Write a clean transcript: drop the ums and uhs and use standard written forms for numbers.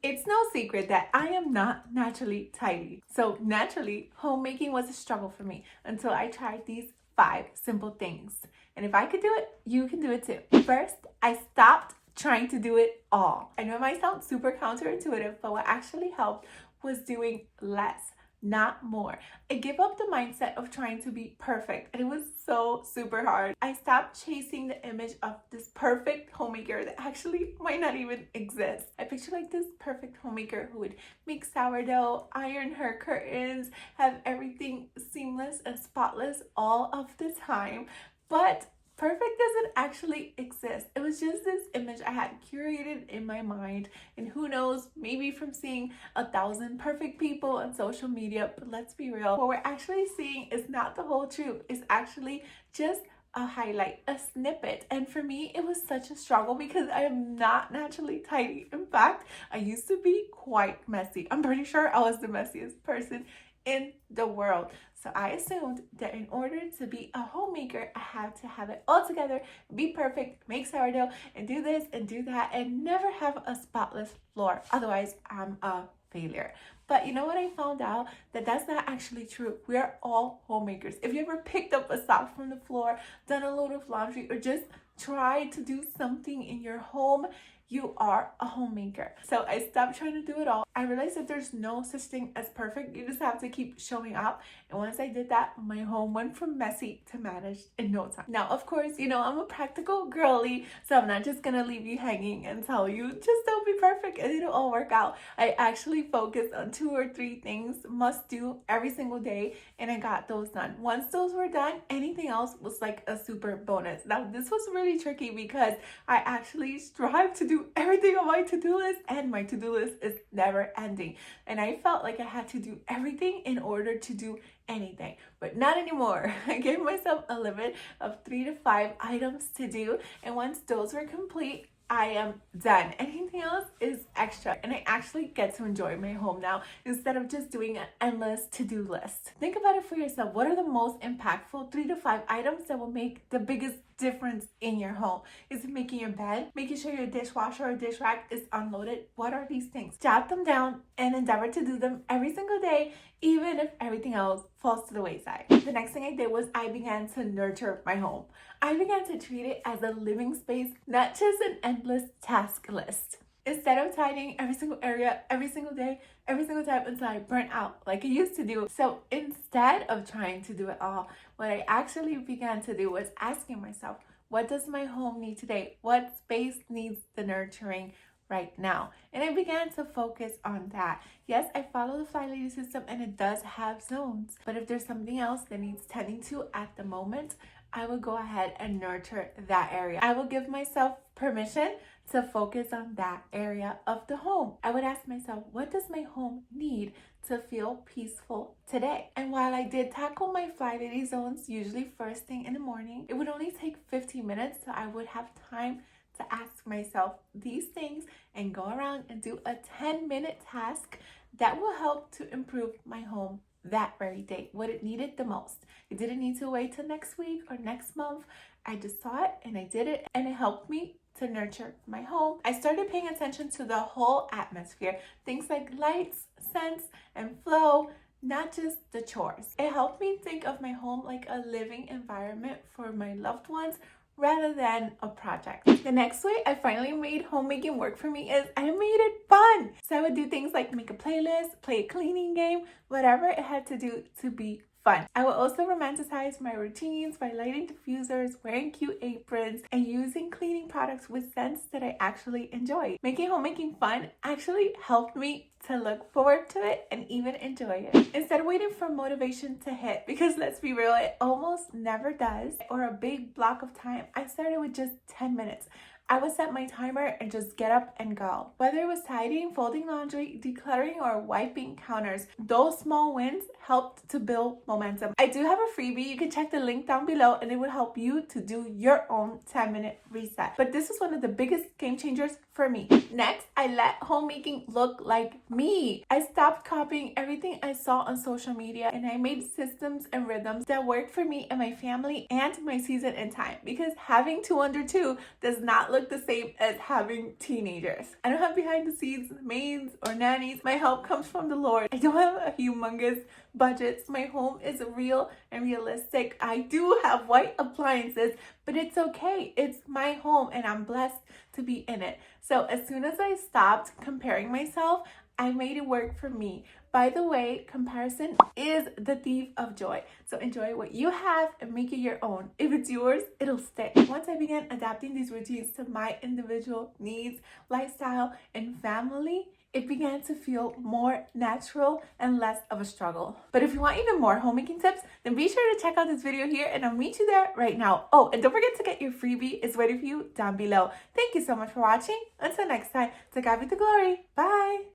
It's no secret that I am not naturally tidy. So naturally, homemaking was a struggle for me until I tried these 5 simple things. And if I could do it, you can do it too. First, I stopped trying to do it all. I know it might sound super counterintuitive, but what actually helped was doing less, not more. I gave up the mindset of trying to be perfect, and it was so super hard. I stopped chasing the image of this perfect homemaker that actually might not even exist. I pictured like this perfect homemaker who would make sourdough, iron her curtains, have everything seamless and spotless all of the time. But perfect doesn't actually exist. It was just this image I had curated in my mind, and who knows, maybe from seeing 1,000 perfect people on social media. But let's be real, what we're actually seeing is not the whole truth. It's actually just a highlight, a snippet. And for me, it was such a struggle because I am not naturally tidy. In fact, I used to be quite messy. I'm pretty sure I was the messiest person in the world. So I assumed that in order to be a homemaker, I had to have it all together, be perfect, make sourdough, and do this and do that, and never have a spotless floor. Otherwise, I'm a failure. But you know what I found out? That that's not actually true. We are all homemakers. If you ever picked up a sock from the floor, done a load of laundry, or just tried to do something in your home, you are a homemaker. So I stopped trying to do it all. I realized that there's no such thing as perfect. You just have to keep showing up. And once I did that, my home went from messy to managed in no time. Now, of course, you know, I'm a practical girly, so I'm not just gonna leave you hanging and tell you, just don't be perfect and it'll all work out. I actually focused on 2 or 3 things must do every single day, and I got those done. Once those were done, anything else was like a super bonus. Now, this was really tricky because I actually strive to do everything on my to-do list, and my to-do list is never ending, and I felt like I had to do everything in order to do anything, but not anymore. I gave myself a limit of 3 to 5 items to do, and once those were complete, I am done. Anything else is extra, and I actually get to enjoy my home now instead of just doing an endless to-do list. Think about it for yourself. What are the most impactful 3 to 5 items that will make the biggest difference in your home? Is it making your bed? Making sure your dishwasher or dish rack is unloaded? What are these things? Jot them down and endeavor to do them every single day, even if everything else falls to the wayside. The next thing I did was I began to nurture my home. I began to treat it as a living space, not just an endless task list. Instead of tidying every single area, every single day, every single time until I burnt out like I used to do. So instead of trying to do it all, what I actually began to do was asking myself, what does my home need today? What space needs the nurturing right now? And I began to focus on that. Yes, I follow the Fly Lady system and it does have zones, but if there's something else that needs tending to at the moment, I will go ahead and nurture that area. I will give myself permission to focus on that area of the home. I would ask myself, what does my home need to feel peaceful today? And while I did tackle my Fly Lady zones, usually first thing in the morning, it would only take 15 minutes, so I would have time to ask myself these things and go around and do a 10-minute task that will help to improve my home that very day, what it needed the most. It didn't need to wait till next week or next month. I just saw it and I did it, and it helped me to nurture my home. I started paying attention to the whole atmosphere, things like lights, scents, and flow, not just the chores. It helped me think of my home like a living environment for my loved ones rather than a project. The next way I finally made homemaking work for me is I made it fun. So I would do things like make a playlist, play a cleaning game, whatever it had to do to be fun. I will also romanticize my routines by lighting diffusers, wearing cute aprons, and using cleaning products with scents that I actually enjoy. Making homemaking fun actually helped me to look forward to it and even enjoy it. Instead of waiting for motivation to hit, because let's be real, it almost never does, or a big block of time, I started with just 10 minutes. I would set my timer and just get up and go. Whether it was tidying, folding laundry, decluttering, or wiping counters, those small wins helped to build momentum. I do have a freebie. You can check the link down below and it will help you to do your own 10-minute reset. But this was one of the biggest game changers for me. Next, I let homemaking look like me. I stopped copying everything I saw on social media, and I made systems and rhythms that work for me and my family and my season and time, because having 2 under 2 does not look look the same as having teenagers. I don't have behind the scenes maids or nannies. My help comes from the Lord. I don't have a humongous budget. My home is real and realistic. I do have white appliances, but it's okay. It's my home and I'm blessed to be in it. So as soon as I stopped comparing myself, I made it work for me. By the way, comparison is the thief of joy. So enjoy what you have and make it your own. If it's yours, it'll stay. Once I began adapting these routines to my individual needs, lifestyle, and family, it began to feel more natural and less of a struggle. But if you want even more homemaking tips, then be sure to check out this video here and I'll meet you there right now. Oh, and don't forget to get your freebie. It's waiting for you down below. Thank you so much for watching. Until next time, to God be the glory. Bye.